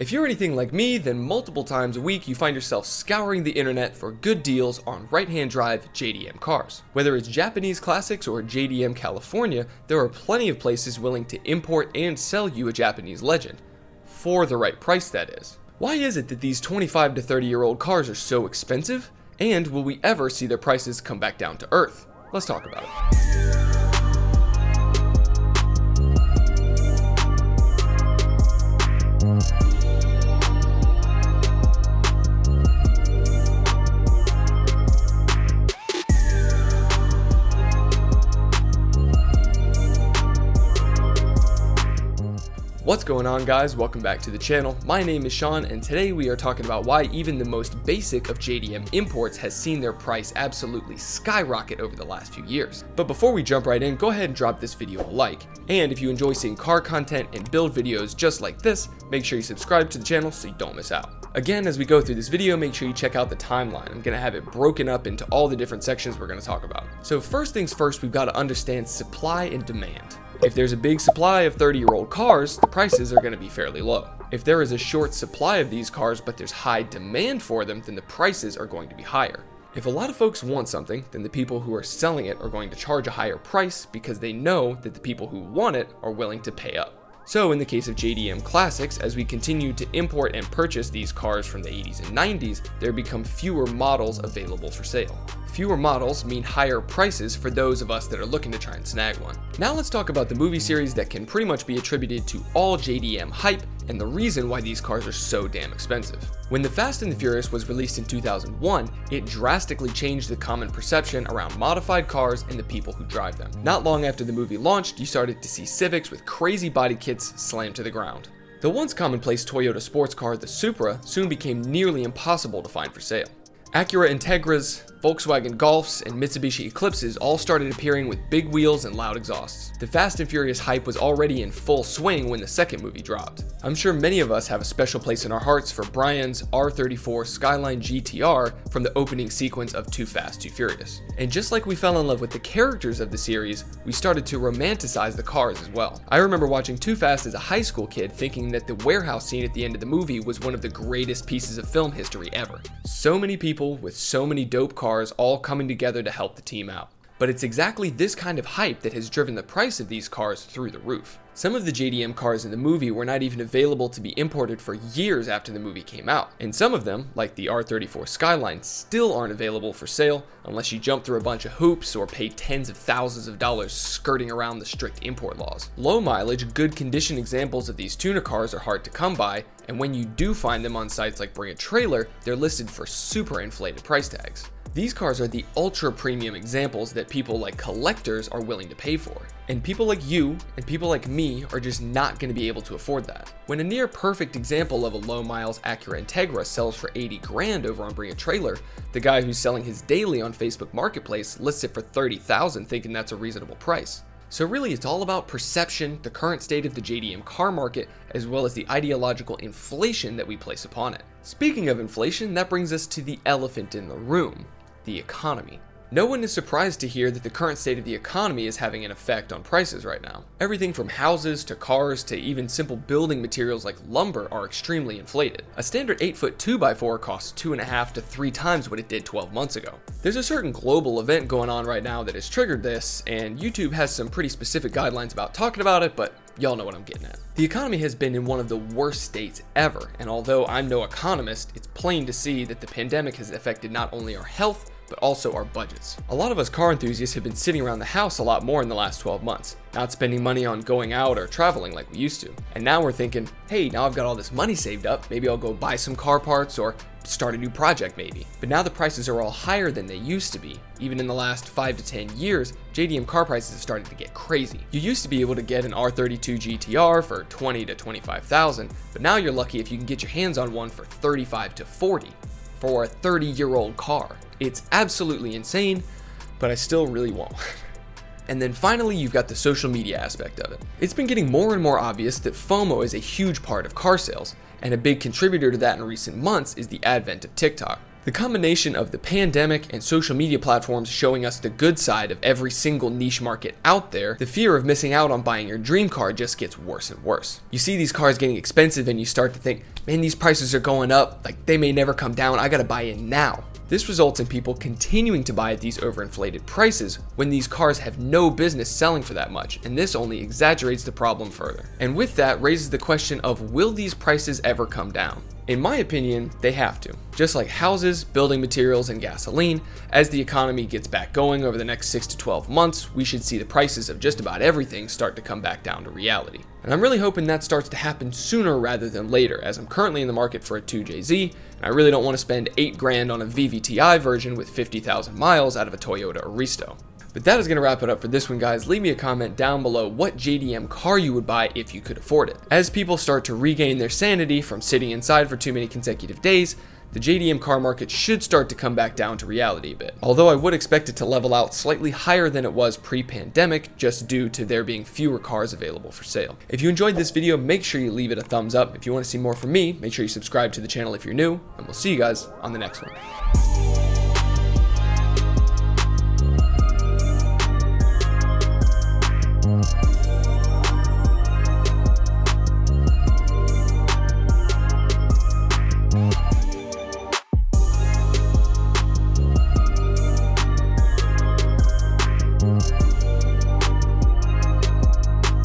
If you're anything like me, then multiple times a week you find yourself scouring the internet for good deals on right-hand drive JDM cars. Whether it's Japanese classics or JDM California, there are plenty of places willing to import and sell you a Japanese legend. For the right price, that is. Why is it that these 25 to 30-year-old cars are so expensive? And will we ever see their prices come back down to earth? Let's talk about it. What's going on, guys? Welcome back to the channel. My name is Sean, and today we are talking about why even the most basic of JDM imports has seen their price absolutely skyrocket over the last few years. But before we jump right in, go ahead and drop this video a like. And if you enjoy seeing car content and build videos just like this, make sure you subscribe to the channel so you don't miss out. Again, as we go through this video, make sure you check out the timeline. I'm going to have it broken up into all the different sections we're going to talk about. So first things first, we've got to understand supply and demand. If there's a big supply of 30-year-old cars, the prices are going to be fairly low. If there is a short supply of these cars but there's high demand for them, then the prices are going to be higher. If a lot of folks want something, then the people who are selling it are going to charge a higher price because they know that the people who want it are willing to pay up. So in the case of JDM Classics, as we continue to import and purchase these cars from the 80s and 90s, there become fewer models available for sale. Fewer models mean higher prices for those of us that are looking to try and snag one. Now let's talk about the movie series that can pretty much be attributed to all JDM hype and the reason why these cars are so damn expensive. When The Fast and the Furious was released in 2001, it drastically changed the common perception around modified cars and the people who drive them. Not long after the movie launched, you started to see Civics with crazy body kits slammed to the ground. The once commonplace Toyota sports car, the Supra, soon became nearly impossible to find for sale. Acura Integras, Volkswagen Golfs, and Mitsubishi Eclipses all started appearing with big wheels and loud exhausts. The Fast and Furious hype was already in full swing when the second movie dropped. I'm sure many of us have a special place in our hearts for Brian's R34 Skyline GTR from the opening sequence of Too Fast, Too Furious. And just like we fell in love with the characters of the series, we started to romanticize the cars as well. I remember watching Too Fast as a high school kid thinking that the warehouse scene at the end of the movie was one of the greatest pieces of film history ever. So many people with so many dope cars all coming together to help the team out. But it's exactly this kind of hype that has driven the price of these cars through the roof. Some of the JDM cars in the movie were not even available to be imported for years after the movie came out. And some of them, like the R34 Skyline, still aren't available for sale unless you jump through a bunch of hoops or pay tens of thousands of dollars skirting around the strict import laws. Low mileage, good condition examples of these tuner cars are hard to come by, and when you do find them on sites like Bring a Trailer, they're listed for super inflated price tags. These cars are the ultra premium examples that people like collectors are willing to pay for. And people like you and people like me are just not going to be able to afford that. When a near perfect example of a low miles Acura Integra sells for 80 grand over on Bring a Trailer, the guy who's selling his daily on Facebook Marketplace lists it for 30,000 thinking that's a reasonable price. So really it's all about perception, the current state of the JDM car market, as well as the ideological inflation that we place upon it. Speaking of inflation, that brings us to the elephant in the room. The economy. No one is surprised to hear that the current state of the economy is having an effect on prices right now. Everything from houses to cars to even simple building materials like lumber are extremely inflated. A standard 8-foot 2x4 costs 2.5 to 3 times what it did 12 months ago. There's a certain global event going on right now that has triggered this, and YouTube has some pretty specific guidelines about talking about it, but y'all know what I'm getting at. The economy has been in one of the worst states ever, and although I'm no economist, it's plain to see that the pandemic has affected not only our health, but also our budgets. A lot of us car enthusiasts have been sitting around the house a lot more in the last 12 months, not spending money on going out or traveling like we used to. And now we're thinking, hey, now I've got all this money saved up, maybe I'll go buy some car parts or start a new project maybe. But now the prices are all higher than they used to be. Even in the last 5 to 10 years, JDM car prices have started to get crazy. You used to be able to get an R32 GTR for 20 to 25,000, but now you're lucky if you can get your hands on one for 35 to 40 for a 30-year-old car. It's absolutely insane, but I still really won't. And then finally, you've got the social media aspect of it. It's been getting more and more obvious that FOMO is a huge part of car sales, and a big contributor to that in recent months is the advent of TikTok. The combination of the pandemic and social media platforms showing us the good side of every single niche market out there, the fear of missing out on buying your dream car just gets worse and worse. You see these cars getting expensive and you start to think, man, these prices are going up, like they may never come down, I gotta buy in now. This results in people continuing to buy at these overinflated prices when these cars have no business selling for that much, and this only exaggerates the problem further. And with that raises the question of, will these prices ever come down? In my opinion, they have to. Just like houses, building materials, and gasoline, as the economy gets back going over the next 6 to 12 months, we should see the prices of just about everything start to come back down to reality. And I'm really hoping that starts to happen sooner rather than later, as I'm currently in the market for a 2JZ, and I really don't want to spend $8 grand on a VVTi version with 50,000 miles out of a Toyota Aristo. But that is going to wrap it up for this one, guys. Leave me a comment down below what JDM car you would buy if you could afford it. As people start to regain their sanity from sitting inside for too many consecutive days, the JDM car market should start to come back down to reality a bit. Although I would expect it to level out slightly higher than it was pre-pandemic, just due to there being fewer cars available for sale. If you enjoyed this video, make sure you leave it a thumbs up. If you want to see more from me, make sure you subscribe to the channel if you're new, and we'll see you guys on the next one.